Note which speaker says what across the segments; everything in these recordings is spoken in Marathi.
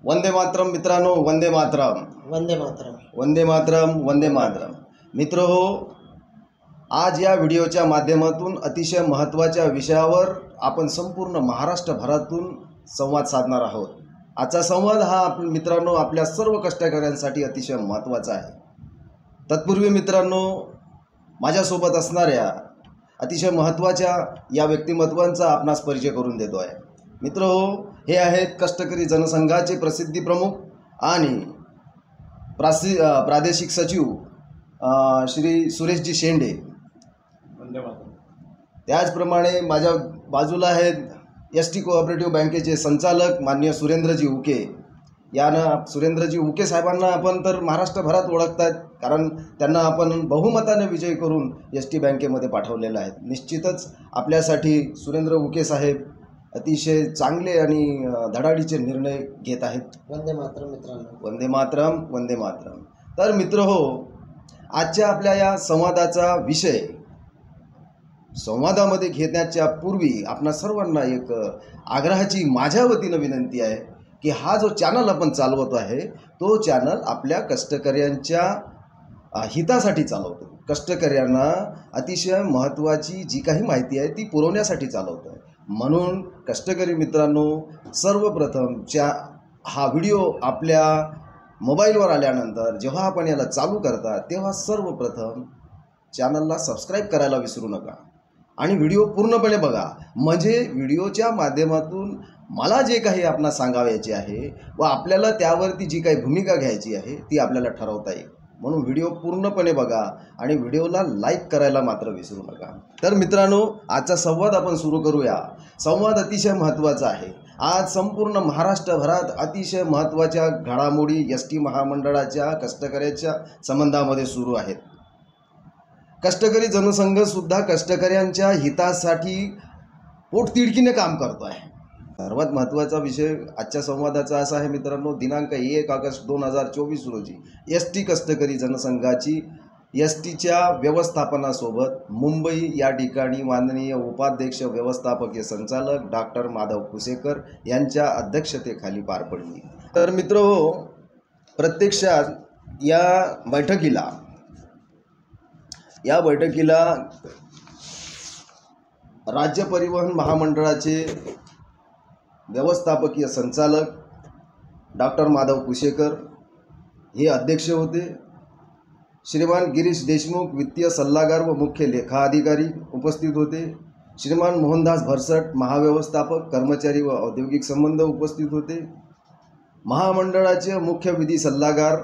Speaker 1: वंदे मातरम मित्रांनो, वंदे मातरम,
Speaker 2: वंदे मातरम,
Speaker 1: वंदे मातरम, वंदे मातरम. मित्र हो, आज या व्हिडिओच्या माध्यमातून अतिशय महत्त्वाच्या विषयावर आपण संपूर्ण महाराष्ट्रभरातून संवाद साधणार आहोत. आजचा संवाद हा मित्रांनो आपल्या सर्व कष्टकऱ्यांसाठी अतिशय महत्त्वाचा आहे. तत्पूर्वी मित्रांनो, माझ्यासोबत असणाऱ्या अतिशय महत्त्वाच्या या व्यक्तिमत्वांचा आपणास परिचय करून देतो आहे. मित्र हो, हे आहेत कष्टकरी जनसंघाचे प्रसिद्धी प्रमुख आणि प्रादेशिक सचिव श्री सुरेशजी शेंडे. त्याचप्रमाणे माझ्या बाजूला आहेत एस.टी. कोऑपरेटिव्ह बँकेचे संचालक माननीय सुरेंद्रजी उके. सुरेंद्रजी उके साहेबांना आपण तर महाराष्ट्रभरात ओळखतात, कारण त्यांना आपण बहुमताने विजयी करून एस.टी. बँकेमध्ये पाठवलेलं आहे. निश्चितच आपल्यासाठी सुरेंद्र उके साहेब अतिशय चांगले आणि धडाडीचे निर्णय घेत आहेत.
Speaker 2: वंदे मातरम मित्रांनो,
Speaker 1: वंदे मातरम, वंदे मातरम. तर मित्र हो, आजच्या आपल्या या संवादाचा विषय संवादामध्ये घेण्याच्या पूर्वी आपणा सर्वांना एक आग्रहाची माझ्या वतीनं विनंती आहे की हा जो चॅनल आपण चालवतो आहे तो चॅनल आपल्या कष्टकऱ्यांच्या हितासाठी चालवतो. कष्टकऱ्यांना अतिशय महत्त्वाची जी काही माहिती आहे ती पुरवण्यासाठी चालवतो आहे. म्हणून कष्टकरी मित्रांनो, सर्वप्रथम हा व्हिडिओ आपल्या मोबाईलवर आल्यानंतर जेव्हा आपण याला चालू करता तेव्हा सर्वप्रथम चॅनलला सबस्क्राईब करायला विसरू नका आणि व्हिडिओ पूर्णपणे बघा. म्हणजे व्हिडिओच्या माध्यमातून मला जे काही आपणास सांगायचे आहे व आपल्याला त्यावरती जी काही भूमिका घ्यायची आहे ती आपल्याला ठरवता येईल. म्हणून व्हिडिओ पूर्णपणे बघा आणि व्हिडिओला लाईक करायला मात्र विसरू नका. तर मित्रांनो, आजचा संवाद आपण सुरू करूया. संवाद अतिशय महत्त्वाचा आहे. आज संपूर्ण महाराष्ट्रभरात अतिशय महत्त्वाच्या घडामोडी एस.टी. महामंडळाच्या कष्टकऱ्याच्या संबंधामध्ये सुरू आहेत. कष्टकरी जनसंघसुद्धा कष्टकऱ्यांच्या हितासाठी पोटतिडकीने काम करतो आहे. सर्वात महत्त्वाचा विषय आजच्या संवादाचा असा आहे मित्रांनो, दिनांक 1 ऑगस्ट 2024 रोजी एस.टी. कष्टकरी जनसंघाची एस.टीच्या व्यवस्थापनासोबत मुंबई या ठिकाणी माननीय उपाध्यक्ष व्यवस्थापकीय संचालक डॉक्टर माधव कुसेकर यांच्या अध्यक्षतेखाली पार पडली. तर मित्र हो, प्रत्यक्षात या बैठकीला राज्य परिवहन महामंडळाचे व्यवस्थापकीय संचालक डॉक्टर माधव कुसेकर हे अध्यक्ष होते. श्रीमान गिरीश देशमुख वित्तीय सल्लागार व मुख्य लेखा अधिकारी उपस्थित होते. श्रीमान मोहनदास भरसट महाव्यवस्थापक कर्मचारी व औद्योगिक संबंध उपस्थित होते. महामंडळाचे मुख्य विधी सल्लागार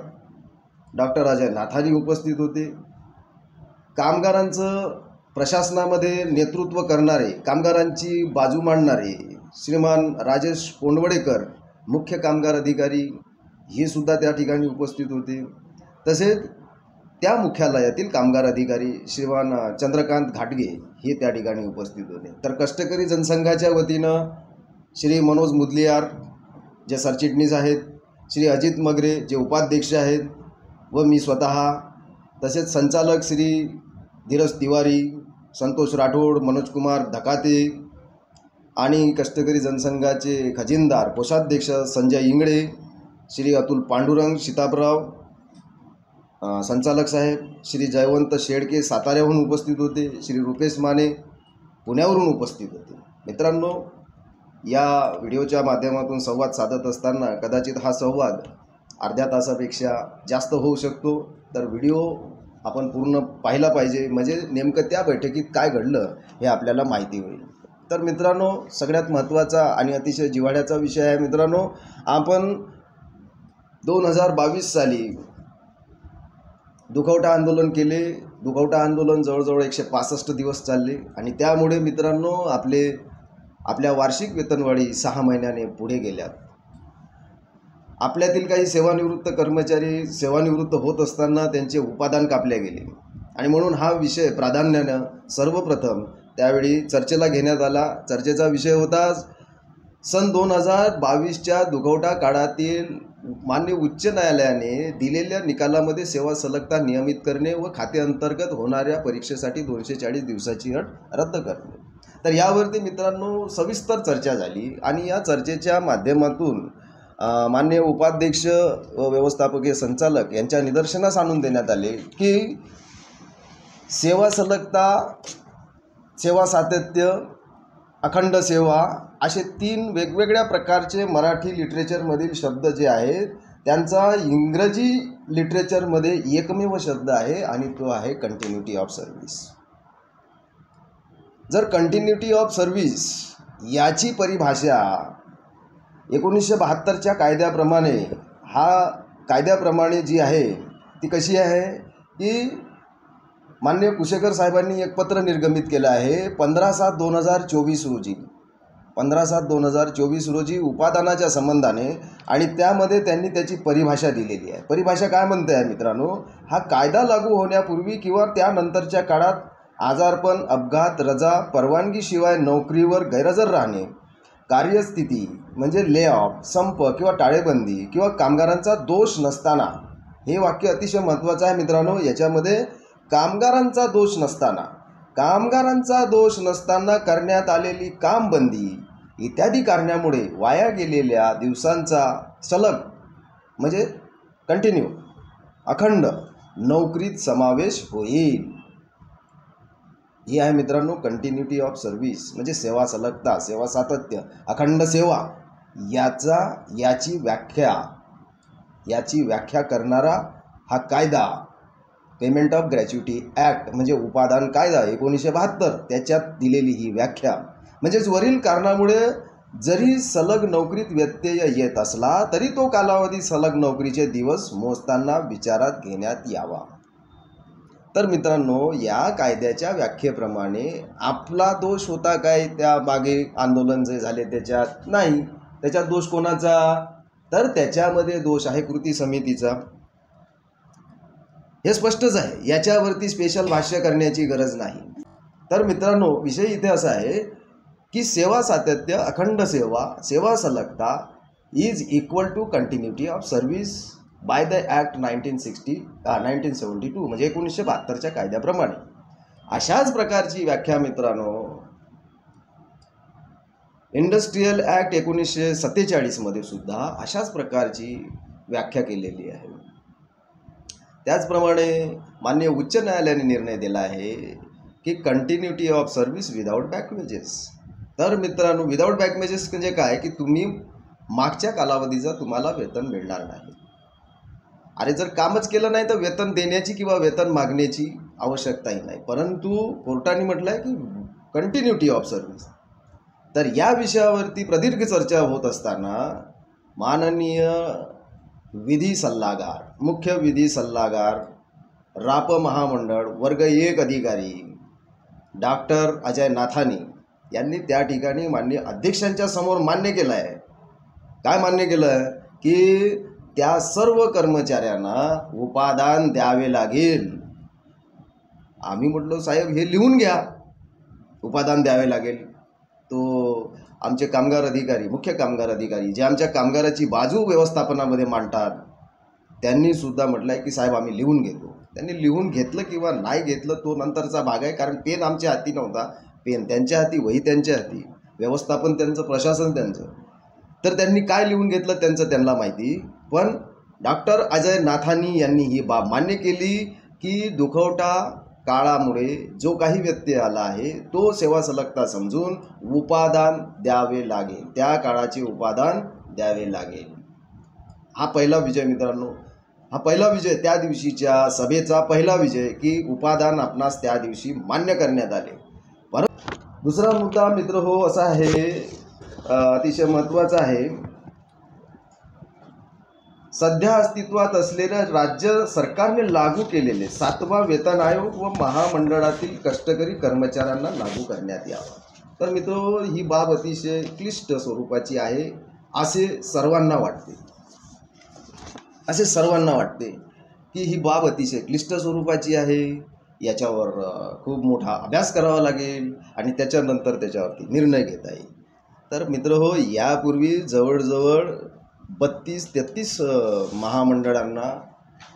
Speaker 1: डॉक्टर अजय नाथानी उपस्थित होते. कामगारांचं प्रशासनामध्ये नेतृत्व करणारे, कामगारांची बाजू मांडणारे श्रीमान राजेश कोंडवडेकर मुख्य कामगार अधिकारी हे सुद्धा त्या ठिकाणी उपस्थित होते. तसेच त्या मुख्यालयातील कामगार अधिकारी श्रीमान चंद्रकांत घाटगे हे त्या ठिकाणी उपस्थित होते. तर कष्टकरी जनसंघाच्या वतीनं श्री मनोज मुदलियार जे सरचिटणीस आहेत, श्री अजित मगरे जे उपाध्यक्ष आहेत व मी स्वतः, तसेच संचालक श्री धीरज तिवारी, संतोष राठोड, मनोज कुमार धकाते आणि कष्टकरी जनसंघाचे खजिनदार कोषाध्यक्ष संजय इंगळे, श्री अतुल पांडुरंग शितापराव, संचालक साहेब श्री जयवंत शेडके साताऱ्याहून उपस्थित होते. श्री रुपेश माने पुण्यावरून उपस्थित होते. मित्रांनो, या व्हिडिओच्या माध्यमातून संवाद साधत असताना कदाचित हा संवाद अर्ध्या तासापेक्षा जास्त होऊ शकतो. तर व्हिडिओ आपण पूर्ण पाहिला पाहिजे, म्हणजे नेमकं त्या बैठकीत काय घडलं हे आपल्याला माहिती होईल. तर मित्रांनो, सगळ्यात महत्त्वाचा आणि अतिशय जिव्हाळ्याचा विषय आहे मित्रांनो. आपण 2022 साली दुखवटा आंदोलन केले. दुखवटा आंदोलन जवळजवळ 165 दिवस चालले आणि त्यामुळे मित्रांनो आपल्या वार्षिक वेतनवाढी 6 महिन्याने पुढे गेल्यात. आपल्यातील काही सेवानिवृत्त कर्मचारी सेवानिवृत्त होत असताना त्यांचे उपादान कापले गेले आणि म्हणून हा विषय प्राधान्यानं सर्वप्रथम त्यावेळी चर्चेला घेण्यात आला. चर्चेचा विषय होता सन 2022च्या दुखवटा काळातील मान्य उच्च न्यायालयाने दिलेल्या निकालामध्ये सेवा सलगता नियमित करणे व खातेअंतर्गत होणाऱ्या परीक्षेसाठी 240 दिवसाची अट रद्द करणे. तर यावरती मित्रांनो सविस्तर चर्चा झाली आणि या चर्चेच्या माध्यमातून माननीय उपाध्यक्ष व व्यवस्थापकीय संचालक यांच्या निदर्शनास आणून देण्यात आले की सेवा सलगता, सेवा सातत्य, अखंड सेवा असे 3 वेगवेगळ्या प्रकारचे मराठी लिटरेचरमधील शब्द जे आहेत त्यांचा इंग्रजी लिटरेचरमध्ये एकमेव शब्द आहे आणि तो आहे कंटिन्युटी ऑफ सर्व्हिस. जर कंटिन्युटी ऑफ सर्व्हिस याची परिभाषा 1972च्या कायद्याप्रमाणे जी आहे ती कशी आहे की माननीय कुशेकर साहेबांनी एक पत्र निर्गमित केलं आहे 15/7/2024 रोजी. 15/7/2024 रोजी उपादानाच्या संबंधाने आणि त्यामध्ये त्यांनी त्याची परिभाषा दिलेली आहे. परिभाषा काय म्हणते आहे मित्रांनो, हा कायदा लागू होण्यापूर्वी किंवा त्यानंतरच्या काळात आजारपण, अपघात, रजा, परवानगीशिवाय नोकरीवर गैरहजर राहणे, कार्यस्थिती म्हणजे ले ऑफ, संप किंवा टाळेबंदी किंवा कामगारांचा दोष नसताना, हे वाक्य अतिशय महत्त्वाचं आहे मित्रांनो. याच्यामध्ये कामगारांचा दोष नसताना करण्यात आलेली कामबंदी इत्यादी कारणामुळे वाया गेलेल्या दिवसांचा सलग म्हणजे कंटिन्यू अखंड नोकरीत समावेश होईल. ही आहे मित्रांनो कंटिन्युटी ऑफ सर्व्हिस म्हणजे सेवा सलगता, सेवा सातत्य, अखंड सेवा. याची व्याख्या करणारा हा कायदा पेमेंट ऑफ ग्रॅच्युटी ॲक्ट म्हणजे उपादान कायदा 1972 त्याच्यात दिलेली ही व्याख्या. म्हणजेच वरील कारणामुळे जरी सलग नोकरीत व्यत्यय येत असला तरी तो कालावधी सलग नोकरीचे दिवस मोजताना विचारात घेण्यात यावा. तर मित्रांनो, या कायद्याच्या व्याख्येप्रमाणे आपला दोष होता काय त्या मागे आंदोलन जे झाले त्याच्यात? नाही. त्याच्यात दोष कोणाचा? तर त्याच्यामध्ये दोष आहे कृती समितीचा. हे स्पष्टच आहे, याच्यावरती स्पेशल भाष्य करण्याची गरज नाही. तर मित्रांनो, विषय इथे असा आहे की सेवा सातत्य, अखंड सेवा, सेवा सलगता is equal to continuity of service by the act 1972 म्हणजे 1972च्या कायद्याप्रमाणे. अशाच प्रकारची व्याख्या मित्रांनो इंडस्ट्रियल ॲक्ट 1947 मध्ये सुद्धा अशाच प्रकारची व्याख्या केलेली आहे. त्याचप्रमाणे माननीय उच्च न्यायालयाने निर्णय दिला आहे की कंटिन्युटी ऑफ सर्व्हिस विदाऊट बॅकवेजेस. तर मित्रांनो, विदाऊट बॅकवेजेस म्हणजे काय की तुम्ही मागच्या कालावधीचा तुम्हाला वेतन मिळणार नाही. अरे जर कामच केलं नाही तर वेतन देण्याची किंवा वेतन मागण्याची आवश्यकताही नाही. परंतु कोर्टाने म्हटलं आहे की कंटिन्युटी ऑफ सर्व्हिस. तर या विषयावरती प्रदीर्घ चर्चा होत असताना माननीय विधी सल्लागार, मुख्य विधी सल्लागार, राप महामंडळ वर्ग 1 अधिकारी डॉक्टर अजय नाथानी यांनी त्या ठिकाणी माननीय अध्यक्षांच्या समोर मान्य केलं आहे. काय मान्य केलं आहे की त्या सर्व कर्मचाऱ्यांना उपादान द्यावे लागेल. आम्ही म्हटलो साहेब हे लिहून घ्या, उपादान द्यावे लागेल. तो आमचे कामगार अधिकारी, मुख्य कामगार अधिकारी जे आमच्या कामगाराची बाजू व्यवस्थापनामध्ये मांडतात त्यांनी सुद्धा म्हटलं आहे की साहेब आम्ही लिहून घेतो. त्यांनी लिहून घेतलं किंवा नाही घेतलं तो नंतरचा भाग आहे, कारण पेन आमच्या हाती नव्हता. पेन त्यांच्या हाती, वही त्यांच्या हाती, व्यवस्थापन त्यांचं, प्रशासन त्यांचं. तर त्यांनी काय लिहून घेतलं त्यांचं त्यांना माहिती. पण डॉक्टर अजय नाथानी यांनी ही बाब मान्य केली की दुखवटा काळामुळे जो काही व्यत्यय आला आहे तो सेवा सलगता समजून उपादान द्यावे लागेल, त्या काळाचे उपादान द्यावे लागेल. हा पहिला विजय मित्रांनो, हा पहिला विजय, त्या दिवशीच्या सभेचा पहिला विजय की उपादान आपणास त्या दिवशी मान्य करण्यात आले. परंतु दुसरा मुद्दा मित्र हो असा आहे, अतिशय महत्त्वाचा आहे. सध्या अस्तित्वात असलेल्या राज्य सरकारने लागू केलेले 7वा वेतन आयोग व महामंडळातील कष्टकरी कर्मचाऱ्यांना लागू करण्यात यावा. तर मित्र ही बाब अतिशय क्लिष्ट स्वरूपाची आहे असे सर्वांना वाटते की ही बाब अतिशय क्लिष्ट स्वरूपाची आहे. याच्यावर खूप मोठा अभ्यास करावा लागेल आणि त्याच्यानंतर त्याच्यावरती निर्णय घेता येईल. तर मित्र हो, यापूर्वी जवळजवळ 32-33 महामंडळांना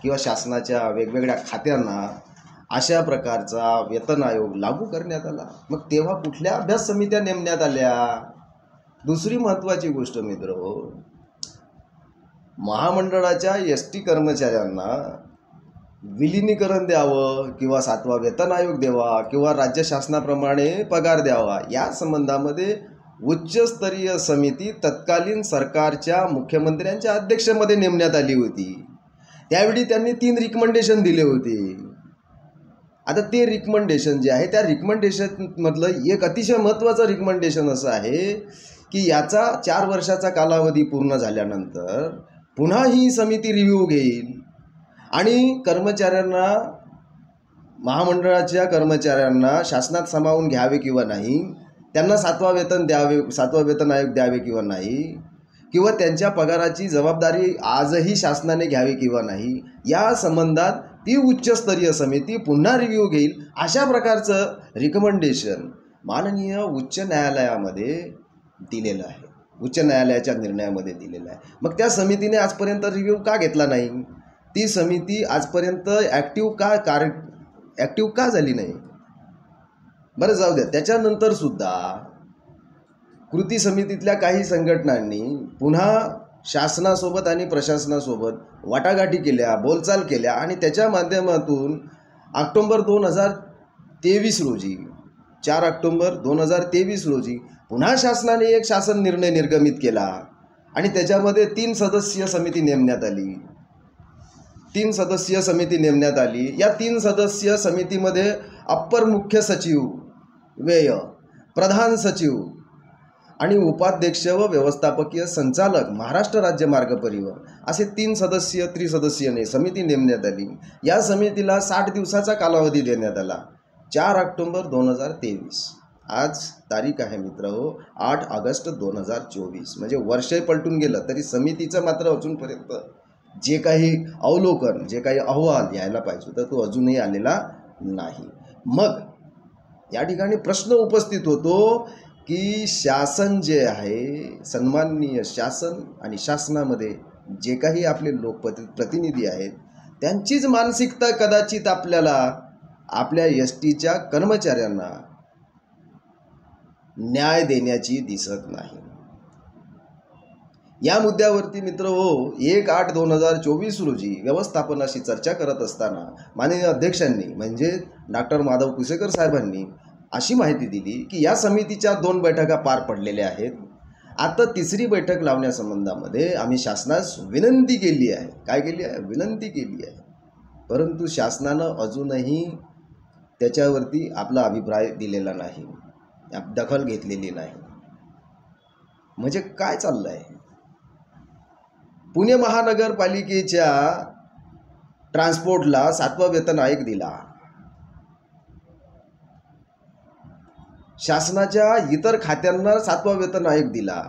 Speaker 1: किंवा शासनाच्या वेगवेगळ्या खात्यांना अशा प्रकारचा वेतन आयोग लागू करण्यात आला. मग तेव्हा कुठल्या अभ्यास समित्या नेमण्यात आल्या? दुसरी महत्त्वाची गोष्ट मित्र हो, महामंडळाच्या एस टी कर्मचाऱ्यांना विलिनीकरण द्यावं किंवा 7वा वेतन आयोग द्यावा किंवा राज्य शासनाप्रमाणे पगार द्यावा या संबंधामध्ये उच्चस्तरीय समिती तत्कालीन सरकारच्या मुख्यमंत्र्यांच्या अध्यक्षतेमध्ये नेमण्यात आली होती. त्यावेळी त्यांनी 3 रिकमेंडेशन दिले होते. आता ते रिकमेंडेशन जे आहे त्या रिकमेंडेशनमधलं एक अतिशय महत्त्वाचं रिकमेंडेशन असं आहे की याचा 4 वर्षाचा कालावधी पूर्ण झाल्यानंतर पुन्हा ही समिती रिव्ह्यू घेईल आणि कर्मचाऱ्यांना, महामंडळाच्या कर्मचाऱ्यांना शासनात सामावून घ्यावे किंवा नाही, त्यांना 7वा वेतन द्यावे, 7वा वेतन आयोग द्यावे किंवा नाही, किंवा त्यांच्या पगाराची जबाबदारी आजही शासनाने घ्यावी किंवा नाही, या संबंधात ती उच्चस्तरीय समिती पुन्हा रिव्ह्यू घेईल अशा प्रकारचं रिकमेंडेशन माननीय उच्च न्यायालयामध्ये दिलेलं आहे, उच्च न्यायालयाच्या निर्णयामध्ये दिलेलं आहे. मग त्या समितीने आजपर्यंत रिव्ह्यू का घेतला नाही? ती समिती आजपर्यंत ॲक्टिव्ह का झाली नाही? बरं जाऊ द्या. त्याच्यानंतर सुद्धा कृती समितीतल्या काही संघटनांनी पुन्हा शासनासोबत आणि प्रशासनासोबत वाटाघाटी केल्या, बोलचाल केल्या आणि त्याच्या माध्यमातून ऑक्टोबर 2023 रोजी 4 ऑक्टोबर 2023 रोजी पुन्हा शासनाने एक शासन निर्णय निर्गमित केला आणि त्याच्यामध्ये 3 सदस्यीय समिती नेमण्यात आली. 3 सदस्यीय समिती नेमण्यात आली. या 3 सदस्यीय समितीमध्ये अप्पर मुख्य सचिव व्यय, प्रधान सचिव आणि उपाध्यक्ष व व्यवस्थापकीय संचालक महाराष्ट्र राज्य मार्ग परिवहन असे 3 सदस्यीय त्रिसदस्यीय समिती नेमण्यात आली. या समितीला 60 दिवसाचा कालावधी देण्यात आला. 4 ऑक्टोबर 2023 आज तारीख आहे मित्रहो 8 ऑगस्ट 2024, म्हणजे वर्ष पलटून गेलं तरी समितीचं मात्र अजूनपर्यंत जे काही अवलोकन, जे काही अहवाल यायला पाहिजे तर तो अजूनही आलेला नाही. मग या ठिकाणी प्रश्न उपस्थित होतो की शासन जे आहे, सन्माननीय शासन आणि शासनामध्ये जे काही आपले लोकप्रतिनिधी आहेत त्यांचीच मानसिकता कदाचित आपल्याला आपल्या एस टीच्या कर्मचाऱ्यांना न्याय देण्याची दिसत नाही. या मुद्द्यावरती मित्रहो 1/8/2024 रोजी व्यवस्थापनाशी चर्चा करत असताना माननीय अध्यक्षांनी म्हणजे डॉक्टर माधव कुसेकर साहेबांनी अशी माहिती दिली की या समितीच्या 2 बैठका पार पडलेल्या आहेत. आता 3री बैठक लावण्यासंबंधामध्ये आम्ही शासनास विनंती केली आहे. काय केली आहे? विनंती केली आहे. परंतु शासनानं अजूनही त्याच्यावरती आपला अभिप्राय दिलेला नाही, दखल घेतलेली नाही. म्हणजे काय चाललं आहे? पुणे महानगरपालिकेच्या ट्रान्सपोर्टला 7वा वेतन आयोग दिला, शासनाच्या इतर खात्यांना 7वा वेतन आयोग दिला.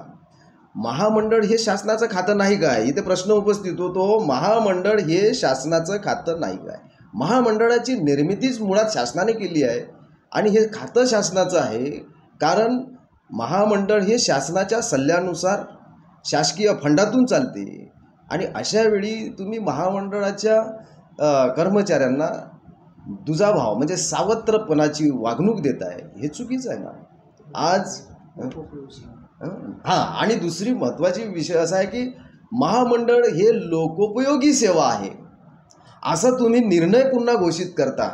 Speaker 1: महामंडळ हे शासनाचं खातं नाही काय? इथे प्रश्न उपस्थित होतो. महामंडळ हे शासनाचं खातं नाही काय? महामंडळाची निर्मितीच मुळात शासनाने केली आहे आणि हे खातं शासनाचं आहे. कारण महामंडळ हे शासनाच्या सल्ल्यानुसार शासकीय फंडातून चालते आणि अशा वेळी तुम्ही महामंडळाच्या कर्मचाऱ्यांना दुजाभाव म्हणजे सावत्रपणाची वागणूक देत आहे, हे चुकीचं आहे ना. आज आणि दुसरी महत्त्वाची विषय असा आहे की महामंडळ हे लोकोपयोगी सेवा आहे असं तुम्ही निर्णय पुन्हा घोषित करता.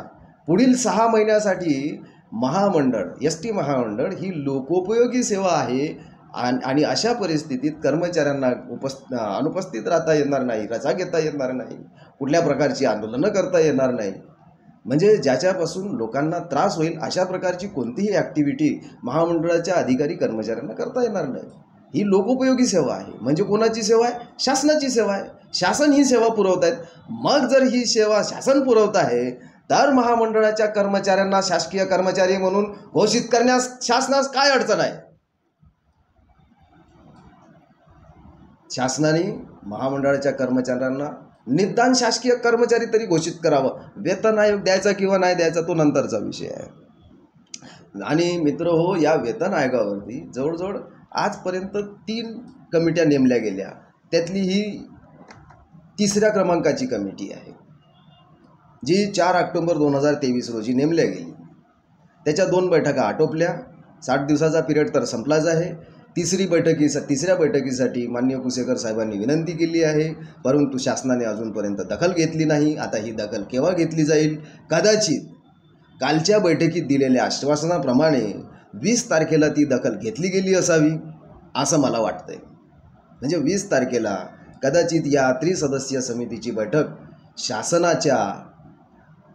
Speaker 1: पुढील 6 महिन्यासाठी महामंडळ, एस टी महामंडळ ही लोकोपयोगी सेवा आहे आणि अशा परिस्थितीत कर्मचाऱ्यांना अनुपस्थित राहता येणार नाही, रजा घेता येणार नाही, कुठल्या प्रकारची आंदोलनं करता येणार नाही. म्हणजे ज्याच्यापासून लोकांना त्रास होईल अशा प्रकारची कोणतीही ॲक्टिव्हिटी महामंडळाच्या अधिकारी कर्मचाऱ्यांना करता येणार नाही. ही लोकोपयोगी सेवा आहे. म्हणजे कोणाची सेवा आहे? शासनाची सेवा आहे. शासन ही सेवा पुरवत आहेत. मग जर ही सेवा शासन पुरवत आहे तर महामंडळाच्या कर्मचाऱ्यांना शासकीय कर्मचारी म्हणून घोषित करण्यास शासनास काय अडचण आहे? शासनाने महामंडळाच्या कर्मचाऱ्यांना निदान शासकीय कर्मचारी तरी घोषित करावं. वेतन आयोग द्यायचा किंवा नाही द्यायचा तो नंतरचा विषय आहे. आणि मित्र हो, या वेतन आयोगावरती जवळजवळ आजपर्यंत 3 कमिट्या नेमल्या गेल्या. त्यातली ही 3ऱ्या क्रमांकाची कमिटी आहे जी 4 ऑक्टोबर 2023 रोजी नेमल्या गेली. त्याच्या 2 बैठका आटोपल्या. 60 दिवसाचा पिरियड तर संपलाच आहे. तिसऱ्या बैठकीसाठी माननीय कुसेकर साहेबांनी विनंती केली आहे, परंतु शासनाने अजूनपर्यंत दखल घेतली नाही. आता ही दखल केव्हा घेतली जाईल? कदाचित कालच्या बैठकीत दिलेल्या आश्वासनाप्रमाणे 20 तारखेला ती दखल घेतली गेली असावी असं मला वाटतंय. म्हणजे 20 तारखेला कदाचित या त्रिसदस्यीय समितीची बैठक शासनाच्या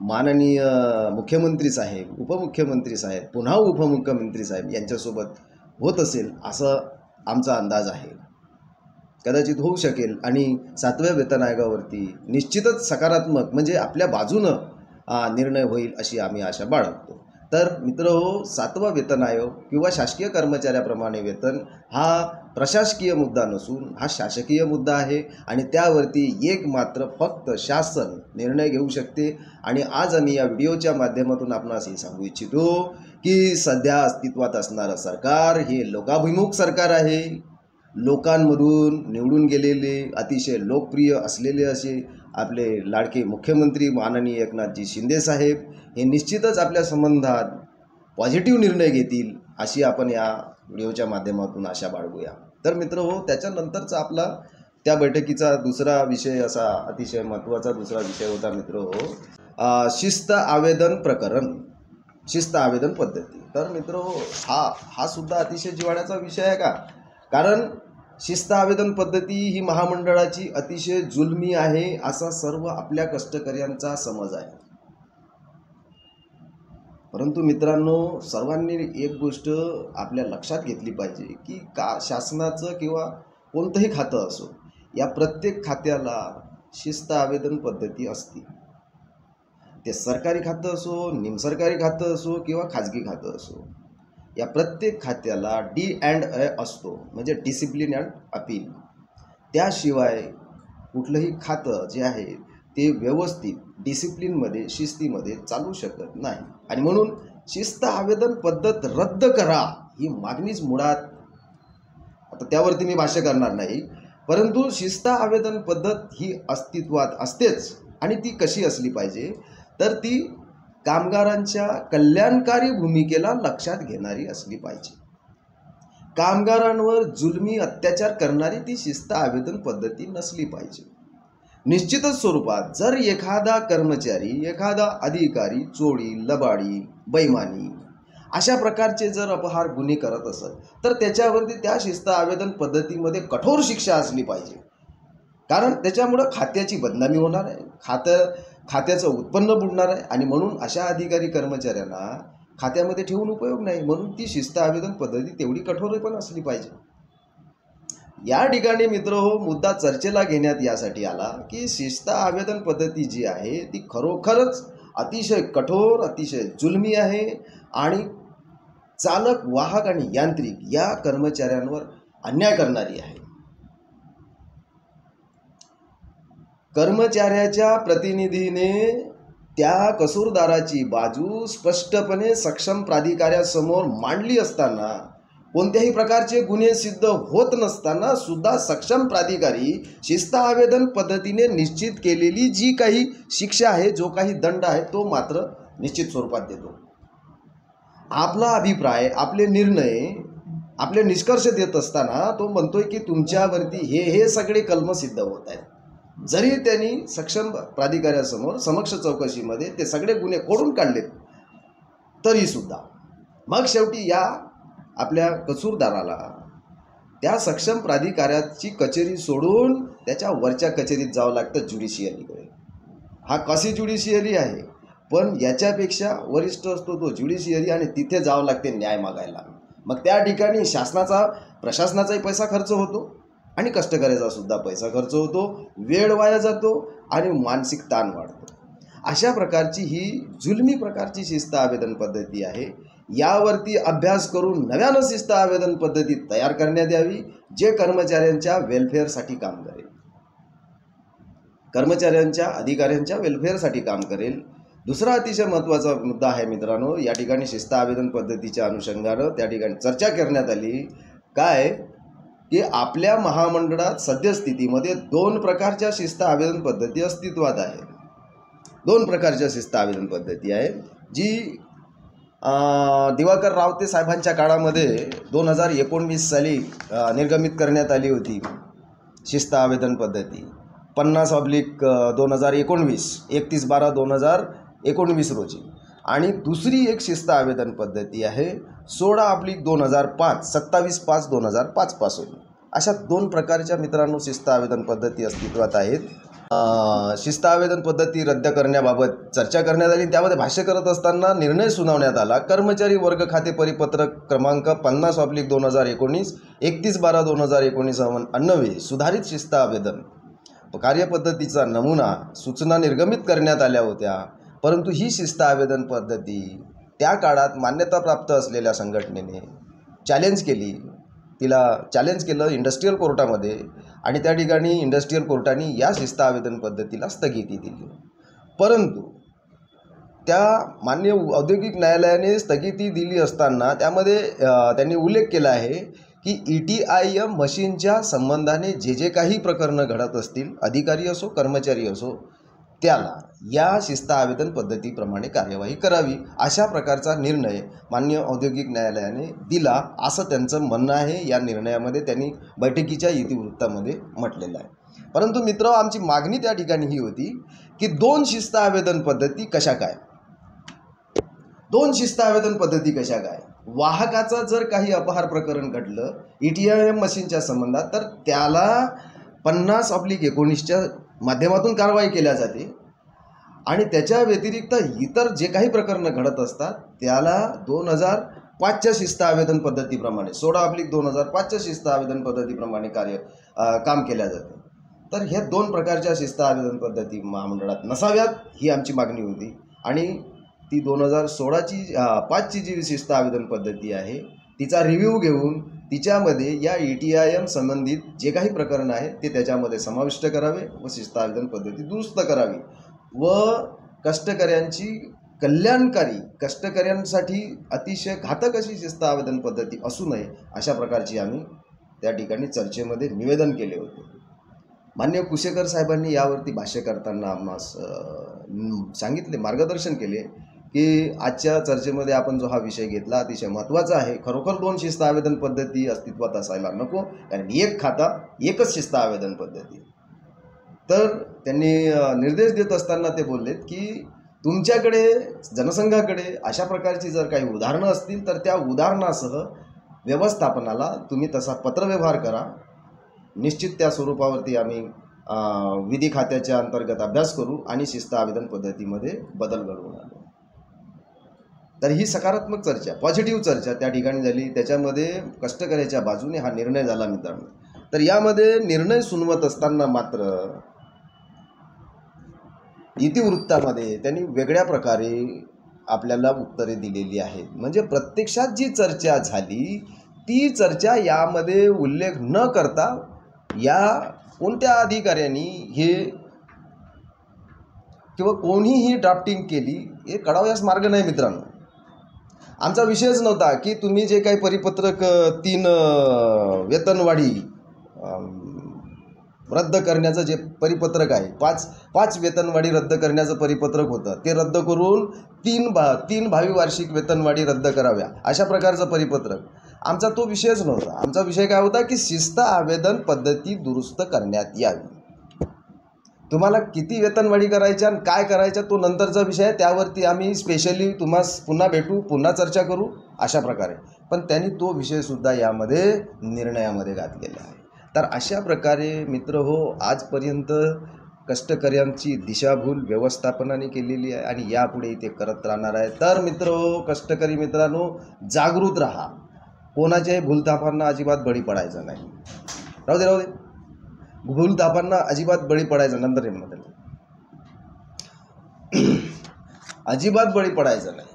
Speaker 1: माननीय मुख्यमंत्री साहेब, उपमुख्यमंत्री साहेब, पुन्हा उपमुख्यमंत्री साहेब यांच्यासोबत होत असेल असं आमचा अंदाज आहे. कदाचित होऊ शकेल आणि 7व्या वेतन आयोगावरती निश्चितच सकारात्मक म्हणजे आपल्या बाजूनं निर्णय होईल अशी आम्ही आशा बाळगतो. तर मित्रहो, 7वा वेतन आयोग किंवा शासकीय कर्मचाऱ्याप्रमाणे वेतन हा प्रशासकीय मुद्दा नसून हा शासकीय मुद्दा आहे आणि त्यावरती एक मात्र फक्त शासन निर्णय घेऊ शकते. आणि आज आम्ही या व्हिडिओच्या माध्यमातून आपणास हे सांगू इच्छितो की सध्या अस्तित्वात असणारं सरकार हे लोकाभिमुख सरकार आहे. लोकांमधून निवडून गेलेले अतिशय लोकप्रिय असलेले असे आपले लाडके मुख्यमंत्री माननीय एकनाथजी शिंदे साहेब हे निश्चितच आपल्या संबंधात पॉझिटिव्ह निर्णय घेतील अशी आपण या व्हिडिओच्या माध्यमातून आशा बाळगूया. तर मित्रहो, त्याच्यानंतरचा आपला त्या बैठकीचा दुसरा विषय असा अतिशय महत्त्वाचा दुसरा विषय होता मित्रहो, शिस्त आवेदन प्रकरण, शिस्त आवेदन पद्धती. तर मित्रहो, हा सुद्धा अतिशय जिव्हाळ्याचा विषय आहे का? कारण शिस्त आवेदन पद्धती ही महामंडळाची अतिशय जुलमी आहे असा सर्व आपल्या कष्टकऱ्यांचा समज आहे. परंतु मित्रांनो, सर्वांनी एक गोष्ट आपल्या लक्षात घेतली पाहिजे की शासनाचं किंवा कोणतंही खातं असो, या प्रत्येक खात्याला शिस्त आवेदन पद्धती असते. ते सरकारी खातं असो, निमसरकारी खातं असो किंवा खाजगी खातं असो, या प्रत्येक खात्याला D&A असतो, म्हणजे डिसिप्लिन अँड अपील. त्याशिवाय कुठलंही खातं जे आहे ते व्यवस्थित डिसिप्लिनमध्ये शिस्तीमध्ये चालू शकत नाही. आणि म्हणून शिस्त आवेदन पद्धत रद्द करा ही मागणीच मुळात, आता त्यावरती मी भाष्य करणार नाही, परंतु शिस्त आवेदन पद्धत ही अस्तित्वात असतेच. आणि ती कशी असली पाहिजे? तर ती कामगारांच्या कल्याणकारी भूमिकेला लक्षात घेणारी असली पाहिजे. कामगारांवर जुलमी अत्याचार करणारी ती शिस्त आवेदन पद्धती नसली पाहिजे. निश्चितच स्वरूपात जर एखादा कर्मचारी, एखादा अधिकारी चोरी, लबाडी, बैमानी अशा प्रकारचे जर अपहार गुन्हे करत असेल तर त्याच्यावरती त्या शिस्त आवेदन पद्धतीमध्ये कठोर शिक्षा असली पाहिजे. कारण त्याच्यामुळं खात्याची बदनामी होणार आहे, खात्याचं उत्पन्न बुडणार आहे. आणि म्हणून अशा अधिकारी कर्मचाऱ्यांना खात्यामध्ये ठेवून उपयोग नाही. म्हणून ती शिस्त आवेदन पद्धती तेवढी कठोर पण असली पाहिजे. या ठिकाणी मित्रहो, मुद्दा चर्चेला घेण्यात यासाठी आला की शिस्त आवेदन पद्धती जी आहे ती खरोखरच अतिशय कठोर, अतिशय जुलमी आहे आणि चालक, वाहक आणि यांत्रिक या कर्मचाऱ्यांवर अन्याय करणारी आहे. कर्मचाऱ्याच्या प्रतिनिधीने त्या कसूरदाराची बाजू स्पष्टपणे सक्षम प्राधिकाऱ्यासमोर मांडली असताना, कोणत्याही प्रकारचे गुन्हे सिद्ध होत नसताना सुद्धा सक्षम प्राधिकारी शिस्त आवेदन पद्धतीने निश्चित केलेली जी काही शिक्षा आहे, जो काही दंड आहे, तो मात्र निश्चित स्वरूपात देतो. आपला अभिप्राय, आपले निर्णय, आपले निष्कर्ष देत असताना तो म्हणतोय की तुमच्यावरती हे सगळे कलम सिद्ध होत आहेत. जरी त्यांनी सक्षम प्राधिकाऱ्यासमोर समक्ष चौकशीमध्ये ते सगळे गुन्हे खोडून काढलेत तरी सुद्धा मग शेवटी या आपल्या कसूरदाराला त्या सक्षम प्राधिकाऱ्याची कचेरी सोडून त्याच्या वरच्या कचेरीत जावं लागतं, ज्युडिशियरीकडे. हा कशी ज्युडिशियरी आहे, पण याच्यापेक्षा वरिष्ठ असतो तो ज्युडिशियरी आणि तिथे जावं लागते न्याय मागायला. मग त्या ठिकाणी प्रशासनाचाही पैसा खर्च होतो आणि कष्टकऱ्याचा सुद्धा पैसा खर्च होतो, वेळ वाया जातो आणि मानसिक ताण वाढतो. अशा प्रकारची ही जुलमी प्रकारची शिस्त आवेदन पद्धती आहे. यावरती अभ्यास करून नव्यानं शिस्त आवेदन पद्धती तयार करण्यात यावी, जे कर्मचाऱ्यांच्या वेलफेअरसाठी काम करेल, कर्मचाऱ्यांच्या अधिकाऱ्यांच्या वेलफेअरसाठी काम करेल. दुसरा अतिशय महत्त्वाचा मुद्दा आहे मित्रांनो, या ठिकाणी शिस्त आवेदन पद्धतीच्या अनुषंगानं त्या ठिकाणी चर्चा करण्यात आली काय की आपल्या महामंडळात सद्यस्थितीमध्ये 2 प्रकारच्या शिस्त आवेदन पद्धती अस्तित्वात आहेत. 2 प्रकारच्या शिस्त आवेदन पद्धती आहेत, जी दिवाकर रावते साहेबांच्या काळामध्ये 2019 साली निर्गमित करण्यात आली होती शिस्त आवेदन पद्धती 50/2019 31/12/2019 रोजी. आणि दुसरी एक शिस्त आवेदन पद्धती आहे 16/2005 27/5/2005 पासून. अशा 2 प्रकारच्या मित्रांनो शिस्त आवेदन पद्धती अस्तित्वात आहेत. शिस्त आवेदन पद्धती रद्द करण्याबाबत चर्चा करण्यात आली. त्यामध्ये भाष्य करत असताना निर्णय सुनावण्यात आला. कर्मचारी वर्ग खाते परिपत्रक क्रमांक 50/2019 31/12/2019 अन्वये सुधारित शिस्त आवेदन कार्यपद्धतीचा नमुना सूचना निर्गमित करण्यात आल्या होत्या. परंतु ही शिस्त आवेदन पद्धती त्या काळात मान्यताप्राप्त असलेल्या संघटनेने चॅलेंज केली. तिला चॅलेंज केलं इंडस्ट्रीयल कोर्टामध्ये आणि त्या ठिकाणी इंडस्ट्रीयल कोर्टाने या शिस्त आवेदन पद्धतीला स्थगिती दिली. परंतु त्या मान्य औद्योगिक न्यायालयाने स्थगिती दिली असताना त्यामध्ये त्यांनी उल्लेख केला आहे की ETIM मशीनच्या संबंधाने जे काही प्रकरणं घडत असतील अधिकारी असो कर्मचारी असो त्याला या शिस्त आवेदन पद्धतीप्रमाणे कार्यवाही करावी अशा प्रकारचा निर्णय मान्य औद्योगिक न्यायालयाने दिला असं त्यांचं म्हणणं आहे. या निर्णयामध्ये त्यांनी बैठकीच्या इतिवृत्तामध्ये म्हटलेलं आहे. परंतु मित्र आमची मागणी त्या ठिकाणी ही होती की 2 शिस्त आवेदन पद्धती कशा काय 2 शिस्त आवेदन पद्धती कशा काय. वाहकाचं जर काही अपहार प्रकरण घडलं ETIM मशीनच्या संबंधात तर त्याला 50/19च्या माध्यमातून कारवाई केल्या जाते आणि त्याच्या व्यतिरिक्त इतर जे काही प्रकरणं घडत असतात त्याला 2005च्या शिस्त आवेदन पद्धतीप्रमाणे 16/2005च्या शिस्त आवेदन पद्धतीप्रमाणे काम केल्या जाते. तर ह्या 2 प्रकारच्या शिस्त आवेदन पद्धती महामंडळात नसाव्यात ही आमची मागणी होती. आणि ती 2016ची जी शिस्त आवेदन पद्धती आहे तिचा रिव्ह्यू घेऊन तिच्यामध्ये या ETIM संबंधित जे काही प्रकरण आहे ते त्याच्यामध्ये समाविष्ट करावे व शिस्त आवेदन पद्धती दुरुस्त करावी व कष्टकऱ्यांची कल्याणकारी कष्टकऱ्यांसाठी अतिशय घातक अशी शिस्त आवेदन पद्धती असू नये अशा प्रकारची आम्ही त्या ठिकाणी चर्चेमध्ये निवेदन केले होते. मान्य कुशेकर साहेबांनी यावरती भाष्य करताना आम्हास सांगितले मार्गदर्शन केले की आजच्या चर्चेमध्ये आपण जो हा विषय घेतला अतिशय महत्त्वाचा आहे. खरोखर 2 शिस्त आवेदन पद्धती अस्तित्वात असायला नको कारण एक खाता एकच शिस्त आवेदन पद्धती. तर त्यांनी निर्देश देत असताना ते बोललेत की तुमच्याकडे जनसंघाकडे अशा प्रकारची जर काही उदाहरणं असतील तर त्या उदाहरणासह व्यवस्थापनाला तुम्ही तसा पत्रव्यवहार करा. निश्चित त्या स्वरूपावरती आम्ही विधी खात्याच्या अंतर्गत अभ्यास करू आणि शिस्त आवेदन पद्धतीमध्ये बदल घडवून आणू. तर ही सकारात्मक चर्चा पॉझिटिव्ह चर्चा त्या ठिकाणी झाली. त्याच्यामध्ये कष्टकऱ्याच्या बाजूने हा निर्णय झाला मित्रांनो. तर यामध्ये निर्णय सुनवत असताना मात्र इतिवृत्तामध्ये त्यांनी वेगळ्या प्रकारे आपल्याला उत्तरे दिलेली आहेत. म्हणजे प्रत्यक्षात जी चर्चा झाली ती चर्चा यामध्ये उल्लेख न करता या कोणत्या अधिकाऱ्यांनी हे किंवा कोणीही ड्राफ्टिंग केली हे कळावयास मार्ग नाही मित्रांनो. आमचा विषयच नव्हता की तुम्ही जे काही परिपत्रक 3 वेतनवाढी रद्द करण्याचं जे परिपत्रक आहे 5 वेतनवाढी रद्द करण्याचं परिपत्रक होतं ते रद्द करून 3 भावी वार्षिक वेतनवाढी रद्द कराव्या अशा प्रकारचं परिपत्रक. आमचा तो विषयच नव्हता. आमचा विषय काय होता की शिस्त आवेदन पद्धती दुरुस्त करण्यात यावी. तुम्हाला किती वेतनवाढी करायच्या आणि काय करायच्या तो नंतरचा विषय आहे. त्यावरती आम्ही स्पेशली तुम्हाला पुन्हा भेटू पुन्हा चर्चा करू अशा प्रकारे. पण त्यांनी तो विषयसुद्धा यामध्ये निर्णयामध्ये घातलेला आहे. तर अशा प्रकारे मित्र हो आजपर्यंत कष्टकऱ्यांची दिशाभूल व्यवस्थापनाने केलेली आहे आणि यापुढे ते करत राहणार आहे. तर मित्र हो कष्टकरी मित्रांनो जागृत राहा. कोणाच्याही भूलथापांना अजिबात बळी पडायचं नाही. राहू दे भूलथापांना अजिबात बळी पडायचं नंतर अजिबात बळी पडायचं नाही.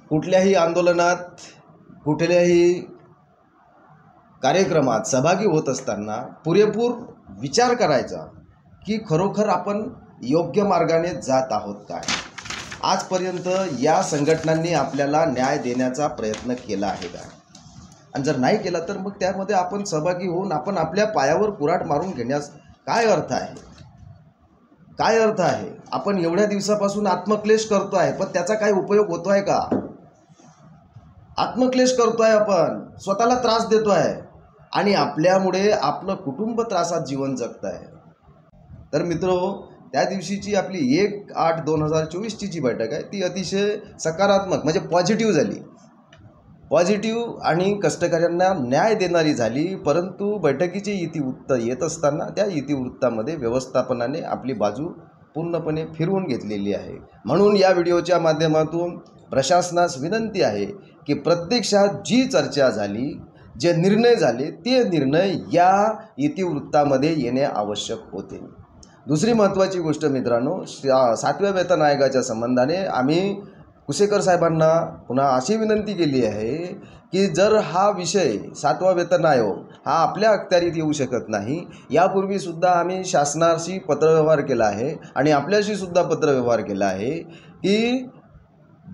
Speaker 1: कुठल्याही आंदोलनात कुठल्याही कार्यक्रमात सहभागी होत असताना पुरेपूर विचार करायचा की खरोखर आपण योग्य मार्गाने जात आहोत काय. आजपर्यंत या संघटनांनी आपल्याला न्याय देण्याचा प्रयत्न केला आहे का आणि जर नाही केला तर मग त्यामध्ये आपण सहभागी होऊन आपण आपल्या पायावर कुऱ्हाड मारून घेण्यास काय अर्थ आहे. काय अर्थ आहे. आपण एवढ्या दिवसापासून आत्मक्लेश करतो आहे पण त्याचा काय उपयोग होतो आहे का. आत्मक्लेश करतोय, आपण स्वतःला त्रास देतोय आणि आपल्यामुळे आपलं कुटुंब त्रासात जीवन जगत आहे. तर मित्रो, त्या दिवशीची आपली 1/8/2024ची जी बैठक आहे ती अतिशय सकारात्मक म्हणजे पॉझिटिव्ह झाली. पॉझिटिव्ह आणि कष्टकऱ्यांना न्याय देणारी झाली. परंतु बैठकीचे इतिवृत्त येत असताना त्या इतिवृत्तामध्ये व्यवस्थापनाने आपली बाजू पूर्णपणे फिरवून घेतलेली आहे. म्हणून या व्हिडिओच्या माध्यमातून प्रशासनास विनंती आहे की प्रत्यक्षात जी चर्चा झाली, जे निर्णय झाले, ते निर्णय या इतिवृत्तामध्ये येणे आवश्यक होते. दुसरी महत्त्वाची गोष्ट मित्रांनो, 7व्या वेतन आयोगाच्या संबंधाने आम्ही कुसेकर साहेबांना पुन्हा अशी विनंती केली आहे की जर हा विषय 7वा वेतन आयोग हा आपल्या अखत्यारीत येऊ शकत नाही, यापूर्वीसुद्धा आम्ही शासनाशी पत्रव्यवहार केला आहे आणि आपल्याशी सुद्धा पत्रव्यवहार केला आहे की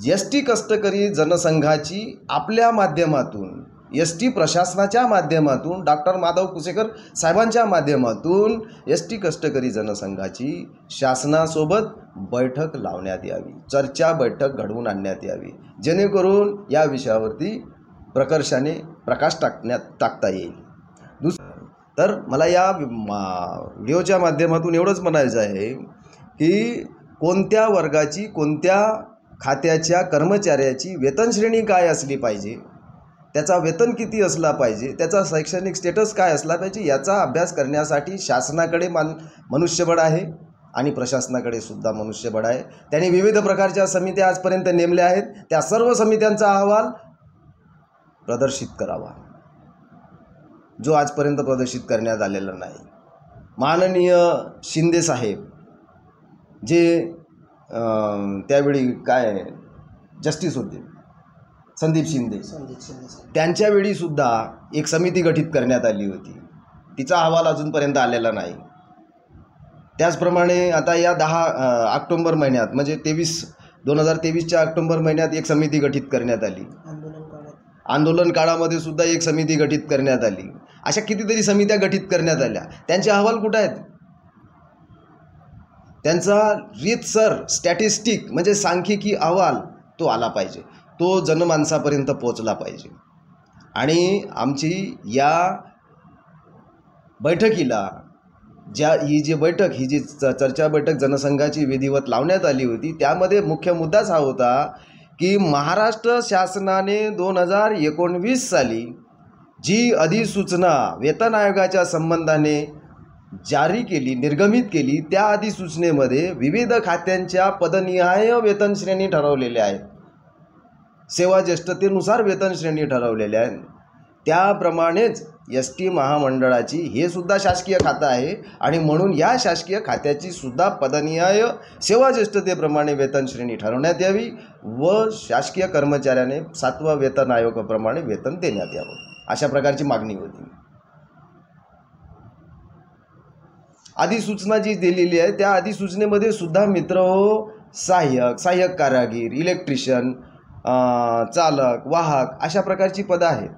Speaker 1: एस.टी. कष्टकरी जनसंघाची आपल्या माध्यमातून, एस.टी. प्रशासनाच्या माध्यमातून, डॉक्टर माधव कुसेकर साहेबांच्या माध्यमातून एस.टी. कष्टकरी जनसंघाची शासनासोबत बैठक लावण्यात यावी, चर्चा बैठक घडवून आणण्यात यावी, जेणेकरून या विषयावरती प्रकर्षाने प्रकाश टाकता येईल. तर मला या व्हिडिओच्या माध्यमातून एवढंच म्हणायचं आहे की कोणत्या वर्गाची, कोणत्या खात्याच्या कर्मचाऱ्याची वेतन श्रेणी काय असली पाहिजे, त्याचा वेतन किती असला पाहिजे, त्याचा शैक्षणिक स्टेटस काय असला पाहिजे, याचा अभ्यास करण्यासाठी शासनाकडे मनुष्यबळ आहे आणि प्रशासनाकडे सुद्धा मनुष्यबळ आहे. त्यांनी विविध प्रकारच्या समित्या आजपर्यंत नेमल्या आहेत. त्या सर्व समित्यांचा अहवाल प्रदर्शित करावा, जो आजपर्यंत प्रदर्शित करण्यात आलेला नाही. माननीय शिंदे साहेब, जे त्यावेळी काय जस्टिस होते, संदीप शिंदे, त्यांच्या वेळीसुद्धा एक समिती गठीत करण्यात आली होती. तिचा अहवाल अजूनपर्यंत आलेला नाही. त्याचप्रमाणे आता या 10 ऑक्टोंबर महिन्यात म्हणजे 2023च्या ऑक्टोंबर महिन्यात एक समिती गठीत करण्यात आली. आंदोलन काळामध्ये सुद्धा एक समिती गठीत करण्यात आली. अशा कितीतरी समित्या गठीत करण्यात आल्या. त्यांचे अहवाल कुठे आहेत? त्यांचा रीतसर स्टॅटिस्टिक म्हणजे सांख्यिकी अहवाल तो आला पाहिजे, तो जनमानसापर्यंत पोचला पाहिजे. आणि आमची या बैठकीला ही जी चर्चा बैठक जनसंघाची विधिवत लावण्यात आली होती, त्यामध्ये मुख्य मुद्दाच हा होता की महाराष्ट्र शासनाने 2019 साली जी अधिसूचना वेतन आयोगाच्या संबंधाने जारी केली, निर्गमित केली, त्या अधिसूचनेमध्ये विविध खात्यांच्या पदनिहाय वेतन श्रेणी ठरवलेल्या आहेत, सेवा ज्येष्ठतेनुसार वेतन श्रेणी ठरवलेल्या आहेत. त्याप्रमाणेच एस.टी. महामंडळाची हे सुद्धा शासकीय खातं आहे आणि म्हणून या शासकीय खात्याची सुद्धा पदनिहाय सेवा ज्येष्ठतेप्रमाणे वेतन श्रेणी ठरवण्यात यावी व शासकीय कर्मचाऱ्याने 7व्या वेतन आयोगाप्रमाणे वेतन देण्यात यावं, अशा प्रकारची मागणी होती. अधिसूचना जी दिलेली आहे त्या अधिसूचनेमध्ये सुद्धा मित्रहो सहाय्यक कारागीर, इलेक्ट्रिशियन, चालक, वाहक अशा प्रकारची पदं आहेत.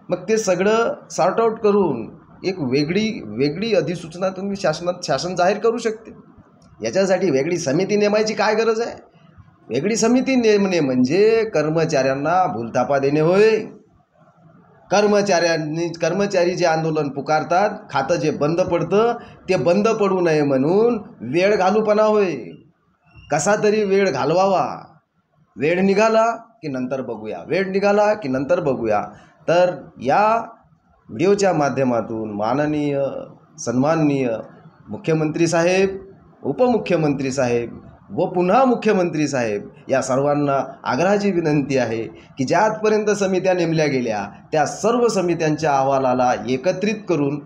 Speaker 1: मग ते सगळं सॉर्ट आऊट करून एक वेगळी अधिसूचना तुम्ही शासन जाहीर करू शकते. याच्यासाठी वेगळी समिती नेमायची काय गरज आहे? वेगळी समिती नेमणे म्हणजे कर्मचाऱ्यांना भूलथापा देणे होय. कर्मचारी जे आंदोलन पुकारतात, खातं जे बंद पडतं ते बंद पडू नये म्हणून वेळ घालूपणा होय. कसा तरी वेळ घालवावा. वेळ निघाला की नंतर बघूया, वेळ निघाला की नंतर बघूया. तर या व्हिडिओच्या माध्यमातून माननीय सन्माननीय मुख्यमंत्री साहेब, उपमुख्यमंत्री साहेब व पुन्हा मुख्यमंत्री साहेब या सर्वांना आग्रहाची विनंती आहे की ज्या आजपर्यंत समित्या नेमल्या गेल्या त्या सर्व समित्यांच्या अहवालाला एकत्रित करून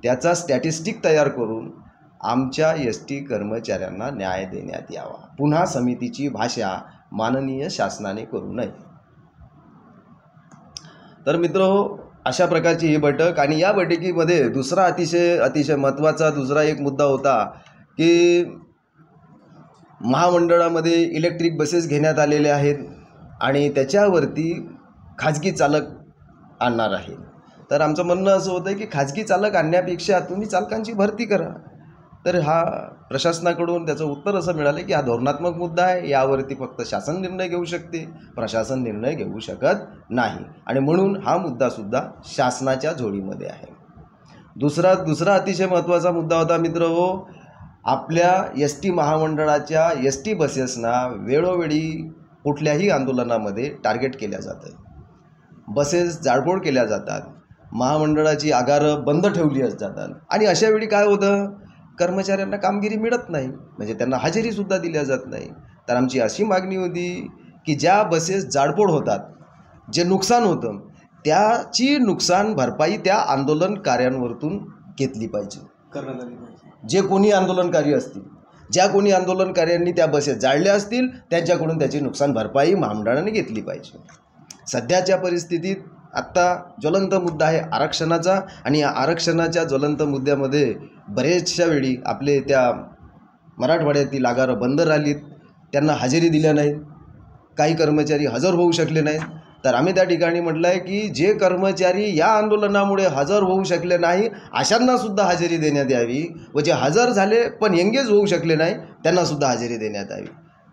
Speaker 1: त्याचा स्टॅटिस्टिक तयार करून आमच्या एस.टी. कर्मचाऱ्यांना न्याय देण्यात यावा. पुन्हा समितीची भाषा माननीय शासनाने करू नये. तर मित्रहो, अशा प्रकारची ही बैठक आणि या बैठकीमध्ये दुसरा अतिशय महत्त्वाचा दुसरा एक मुद्दा होता की महामंडळामध्ये इलेक्ट्रिक बसेस घेण्यात आलेले आहेत आणि त्याच्यावरती खाजगी चालक आणणार आहेत. तर आमचं म्हणणं असं होतं की खाजगी चालक आणण्यापेक्षा तुम्ही चालकांची भरती करा. तर हा प्रशासनाकडून त्याचं उत्तर असं मिळालं की हा धोरणात्मक मुद्दा आहे, यावरती फक्त शासन निर्णय घेऊ शकते, प्रशासन निर्णय घेऊ शकत नाही, आणि म्हणून हा मुद्दासुद्धा शासनाच्या झोळीमध्ये आहे. दुसरा अतिशय महत्त्वाचा मुद्दा होता मित्र हो, आपल्या एस टी महामंडळाच्या एस टी बसेसना वेळोवेळी कुठल्याही आंदोलनामध्ये टार्गेट केल्या जातं, बसेस जाळपोळ केल्या जातात, महामंडळाची आगारं बंद ठेवली जातात, आणि अशावेळी काय होतं, कर्मचाऱ्यांना कामगिरी मिळत नाही, म्हणजे त्यांना हजेरीसुद्धा दिल्या जात नाही. तर आमची अशी मागणी होती की ज्या बसेस जाळपोळ होतात, जे नुकसान होतं, त्याची नुकसान भरपाई त्या आंदोलनकार्यांवरतून घेतली पाहिजे, करण्यात आली पाहिजे. जे कोणी आंदोलनकारी असतील, ज्या कोणी आंदोलनकार्यांनी त्या बसेस जाळल्या असतील, त्यांच्याकडून त्याची नुकसान भरपाई महामंडळाने घेतली पाहिजे. सध्याच्या परिस्थितीत आत्ता ज्वलंत मुद्दा आहे आरक्षणाचा, आणि या आरक्षणाच्या ज्वलंत मुद्द्यामध्ये बरेचशा वेळी आपले त्या मराठवाड्यातील आगारं बंद राहिलीत, त्यांना हजेरी दिल्या नाहीत, काही कर्मचारी हजर होऊ शकले नाहीत. तर आम्ही त्या ठिकाणी म्हटलं आहे की जे कर्मचारी या आंदोलनामुळे हजर होऊ शकले नाही, अशांनासुद्धा हजेरी देण्यात यावी, व जे हजर झाले पण एंगेज होऊ शकले नाही, त्यांनासुद्धा हजेरी देण्यात यावी.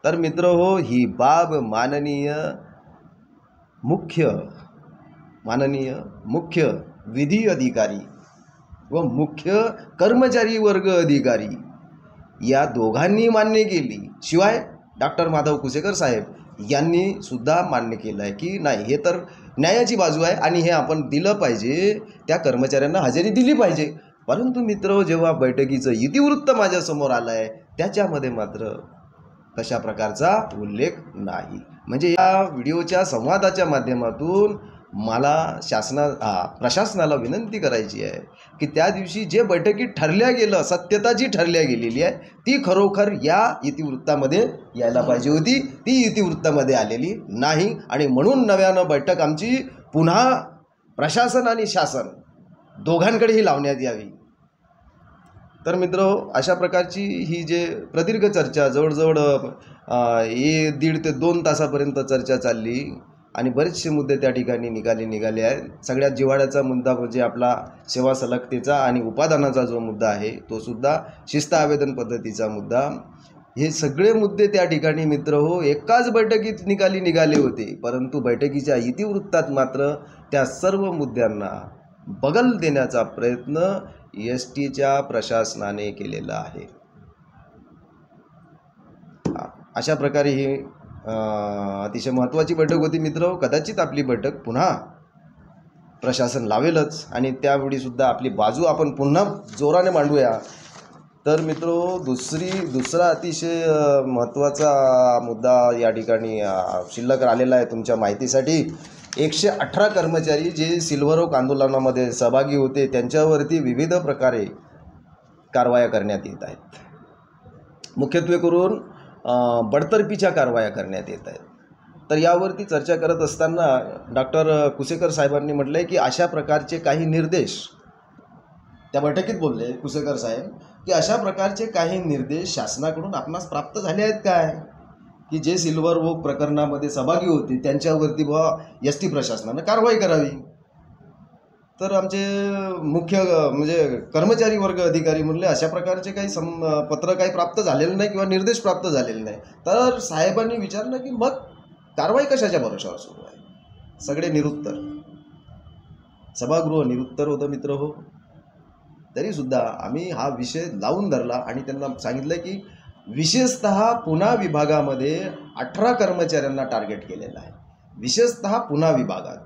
Speaker 1: तर मित्र हो, ही बाब माननीय मुख्य विधी अधिकारी व मुख्य कर्मचारी वर्ग अधिकारी या दोघांनी मान्य केली, शिवाय डॉक्टर माधव कुसेकर साहेब यांनी सुद्धा मान्य केलं आहे की नाही, हे तर न्यायाची बाजू आहे आणि हे आपण दिलं पाहिजे, त्या कर्मचाऱ्यांना हजेरी दिली पाहिजे. परंतु मित्र, जेव्हा बैठकीचं इतिवृत्त माझ्यासमोर आलं आहे, त्याच्यामध्ये मात्र तशा प्रकारचा उल्लेख नाही. म्हणजे या व्हिडिओच्या संवादाच्या माध्यमातून मला प्रशासनाला विनंती करायची आहे की त्या दिवशी जे बैठकीत ठरल्या गेलं, सत्यता जी ठरल्या गेलेली आहे, ती खरोखर या इतिवृत्तामध्ये यायला पाहिजे होती, ती इतिवृत्तामध्ये आलेली नाही, आणि म्हणून नव्यानं बैठक आमची पुन्हा प्रशासन आणि शासन दोघांकडेही लावण्यात यावी. तर मित्र, अशा प्रकारची ही जे प्रदीर्घ चर्चा, जवळजवळ 1.5 ते 2 तासापर्यंत चर्चा चालली, आणि बरेचसे मुद्दे त्या ठिकाणी निघाले आहेत. सगळ्यात जिव्हाळ्याचा मुद्दा म्हणजे आपला सेवा सलगतेचा आणि उपादानाचा जो मुद्दा आहे, तो सुद्धा शिस्त आवेदन पद्धतीचा मुद्दा. हे सगळे मुद्दे त्या ठिकाणी मित्र हो एकाच बैठकीत निघाले होते, परंतु बैठकीच्या इतिवृत्तात मात्र त्या सर्व मुद्द्यांना बगल देण्याचा प्रयत्न एस टीच्या प्रशासनाने केलेला आहे. अशा प्रकारे ही अतिशय महत्त्वाची बैठक होती मित्र. कदाचित आपली बैठक पुन्हा प्रशासन लावेलच, आणि त्यावेळीसुद्धा आपली बाजू आपण पुन्हा जोराने मांडूया. तर मित्र, दुसरा अतिशय महत्त्वाचा मुद्दा या ठिकाणी शिल्लक राहिलेला आहे तुमच्या माहितीसाठी. 118 कर्मचारी जे सिल्व्हर ओक आंदोलनामध्ये सहभागी होते, त्यांच्यावरती विविध प्रकारे कारवाया करण्यात येत आहेत. मुख्यत्वे करून बडतर्फीच्या कारवाया करण्यात येत आहेत. तर यावरती चर्चा करत असताना डॉक्टर कुसेकर साहेबांनी म्हटलं आहे की अशा प्रकारचे काही निर्देश, त्या बैठकीत बोलले कुसेकर साहेब की अशा प्रकारचे काही निर्देश शासनाकडून आपणास प्राप्त झाले आहेत काय, की जे सिल्व्हर ओक प्रकरणामध्ये सहभागी होते त्यांच्यावरती एस टी प्रशासनानं कारवाई करावी. तर आमचे मुख्य म्हणजे कर्मचारी वर्ग अधिकारी म्हणले अशा प्रकारचे काही पत्र काही प्राप्त झालेलं नाही किंवा निर्देश प्राप्त झालेले नाही. तर साहेबांनी विचारलं की मग कारवाई कशाच्या भरोशावर सुरू आहे. सगळे निरुत्तर, सभागृह निरुत्तर होतं मित्र हो. तरीसुद्धा आम्ही हा विषय लावून धरला आणि त्यांना सांगितलं की विशेषतः पुणा विभागामध्ये 18 कर्मचाऱ्यांना टार्गेट केलेलं आहे, विशेषतः पुणा विभागात.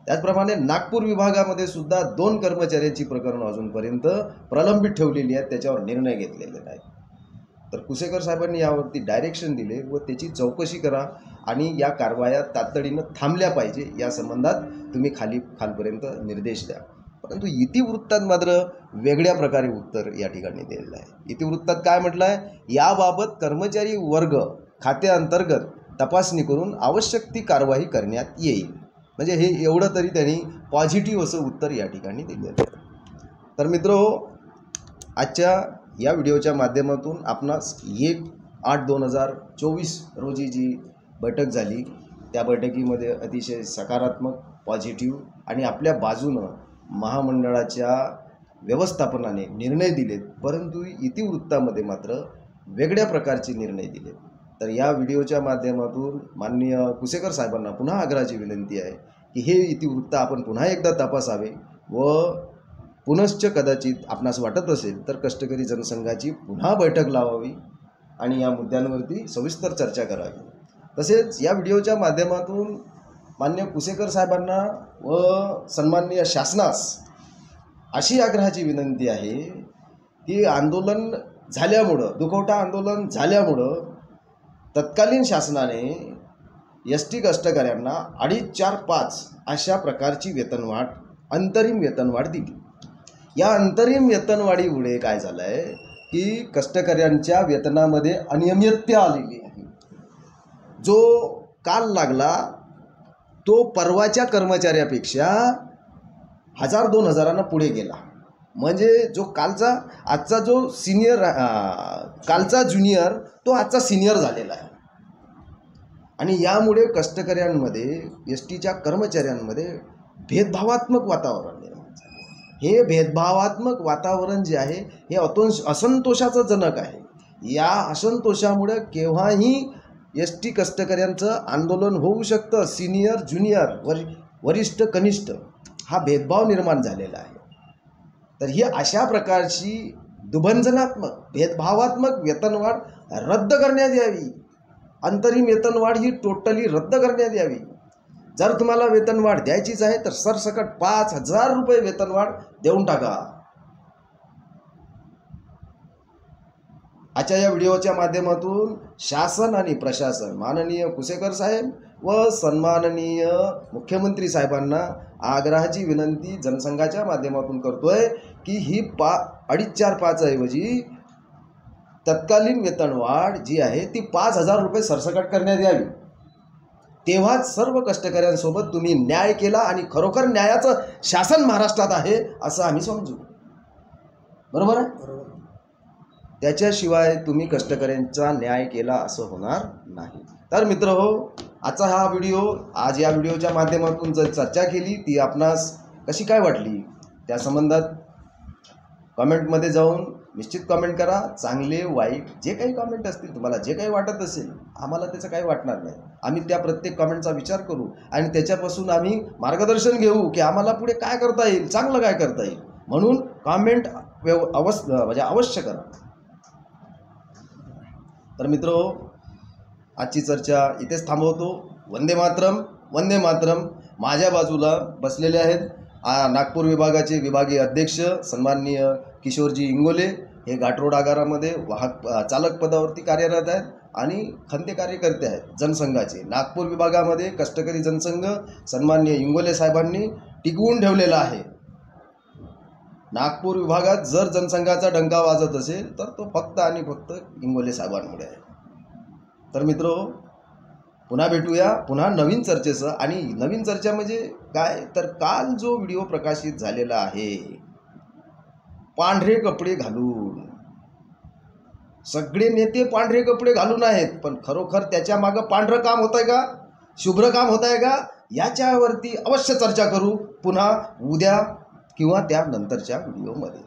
Speaker 1: त्याचप्रमाणे नागपूर विभागामध्ये सुद्धा 2 कर्मचाऱ्यांची प्रकरणं अजूनपर्यंत प्रलंबित ठेवलेली आहेत, त्याच्यावर निर्णय घेतलेले नाही. तर कुसेकर साहेबांनी यावरती डायरेक्शन दिले व त्याची चौकशी करा आणि या कारवाया तातडीनं थांबल्या पाहिजे, या संबंधात तुम्ही खालपर्यंत निर्देश द्या. परंतु इतिवृत्तात मात्र वेगळ्या प्रकारे उत्तर या ठिकाणी दिलेलं आहे. इतिवृत्तात काय म्हटलं आहे, याबाबत कर्मचारी वर्ग खात्याअंतर्गत तपासणी करून आवश्यक ती कारवाई करण्यात येईल. म्हणजे हे एवढं तरी त्यांनी पॉझिटिव्ह असं उत्तर या ठिकाणी दिलेलं आहे. तर मित्रहो, आजच्या या व्हिडिओच्या माध्यमातून आपणास 1/8/2024 रोजी जी बैठक झाली, त्या बैठकीमध्ये अतिशय सकारात्मक, पॉझिटिव्ह आणि आपल्या बाजूनं महामंडळाच्या व्यवस्थापनाने निर्णय दिलेत, परंतु इतिवृत्तामध्ये मात्र वेगळ्या प्रकारचे निर्णय दिलेत. तर या व्हिडिओच्या माध्यमातून माननीय कुसेकर साहेबांना पुन्हा आग्रहाची विनंती आहे की हे इतिवृत्त आपण पुन्हा एकदा तपासावे व पुनश्च कदाचित आपणास वाटत असेल तर कष्टकरी जनसंघाची पुन्हा बैठक लावावी आणि या मुद्द्यांवरती सविस्तर चर्चा करावी. तसेच या व्हिडिओच्या माध्यमातून मान्य कुसेकर साहेबांना व सन्माननीय शासनास अशी आग्रहाची विनंती आहे की आंदोलन झाल्यामुळं, दुखवटा आंदोलन झाल्यामुळं तत्कालीन शासनाने एस टी कष्टकऱ्यांना 2.5, 4, 5 अशा प्रकारची वेतनवाढ, अंतरिम वेतनवाढ दिली. या अंतरिम वेतनवाढीमुळे काय झालं आहे की कष्टकऱ्यांच्या वेतनामध्ये अनियमितता आलेली आहे. जो काल लागला तो परवाच्या कर्मचाऱ्यापेक्षा 1000-2000 पुढे गेला. म्हणजे जो आजचा जो सिनियर, कालचा ज्युनियर तो आजचा सिनियर झालेला आहे. आणि यामुळे कष्टकऱ्यांमध्ये, एस टीच्या कर्मचाऱ्यांमध्ये भेदभावात्मक वातावरण निर्माण झालं. हे भेदभावात्मक वातावरण जे आहे हे असंतोषाचं जनक आहे. या असंतोषामुळे केव्हाही एस टी कष्टकऱ्यांचं आंदोलन होऊ शकतं. सिनियर ज्युनियर, वरिष्ठ कनिष्ठ हा भेदभाव निर्माण झालेला आहे. तर ही अशा प्रकारची दुभंजनात्मक, भेदभावात्मक वेतनवाढ रद्द करण्यात यावी. अंतरिम वेतनवाढ ही टोटली रद्द करण्यात यावी. जर तुम्हाला वेतनवाढ द्यायचीच आहे तर सरसकट 5000 रुपये वेतनवाढ देऊन टाका. आजच्या या व्हिडिओच्या माध्यमातून शासन आणि प्रशासन, माननीय कुसेकर साहेब व सन्माननीय मुख्यमंत्री साहेबांना आग्रहाची विनंती जनसंघाच्या माध्यमातून करतोय की ही 2.5, 4, 5 ऐवजी तत्कालीन वेतनवाढ जी आहे ती 5000 रुपये सरसकट करण्यात यावी. तेव्हाच सर्व कष्टकऱ्यांसोबत तुम्ही न्याय केला आणि खरोखर न्यायाचं शासन महाराष्ट्रात आहे असं आम्ही समजू. बरोबर आहे? त्याच्याशिवाय तुम्ही कष्टकऱ्यांचा न्याय केला असं होणार नाही. तर मित्रहो, आजचा हा व्हिडिओ, आज या व्हिडिओच्या माध्यमातून जर चर्चा केली ती आपणास कशी काय वाटली त्या संबंधात कमेंटमध्ये जाऊन निश्चित कमेंट करा. चांगले वाईट जे काही कमेंट असतील, तुम्हाला जे काही वाटत असेल, आम्हाला त्याचं काही वाटणार नाही. आम्ही त्या प्रत्येक कमेंटचा विचार करू आणि त्याच्यापासून आम्ही मार्गदर्शन घेऊ की आम्हाला पुढे काय करता येईल, चांगलं काय करता येईल. म्हणून कमेंट अवश्य करा. तर मित्रहो, आजची चर्चा इथेच थांबवतो. वंदे मातरम, वंदे मातरम. माझ्या बाजूला बसलेले आहेत नागपूर विभागाचे विभागीय अध्यक्ष सन्माननीय किशोरजी इंगोले. हे घाटरोड आगारामध्ये वाहक चालक पदावरती कार्यरत आहेत आणि खंते कार्यकर्ते आहेत जनसंघाचे. नागपूर विभागामध्ये कष्टकरी जनसंघ सन्माननीय इंगोले साहेबांनी टिकवून ठेवलेला आहे. नागपूर विभागात जर जनसंघाचा डंका वाजत असेल तर तो फक्त आणि फक्त इंगोले साहेबांमुळे आहे. तर मित्रो, पुन्हा भेटूया पुन्हा नवीन चर्चेसह. आणि नवीन चर्चा म्हणजे काय तर काल जो व्हिडिओ प्रकाशित झालेला आहे पांढरे कपडे घालून, सगळे नेते पांढरे कपडे घालून आहेत, पण खरोखर त्याच्या मागं पांढरं काम होत आहे का, शुभ्र काम होत आहे का, याच्यावरती अवश्य चर्चा करू पुन्हा उद्या किंवा त्यानंतरच्या व्हिडिओमध्ये.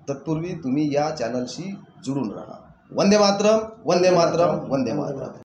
Speaker 1: तत्पूर्वी तुम्ही या चॅनलशी जुळून राहा. वंदे मातरम, वंदे मातरम, वंदे मातरम.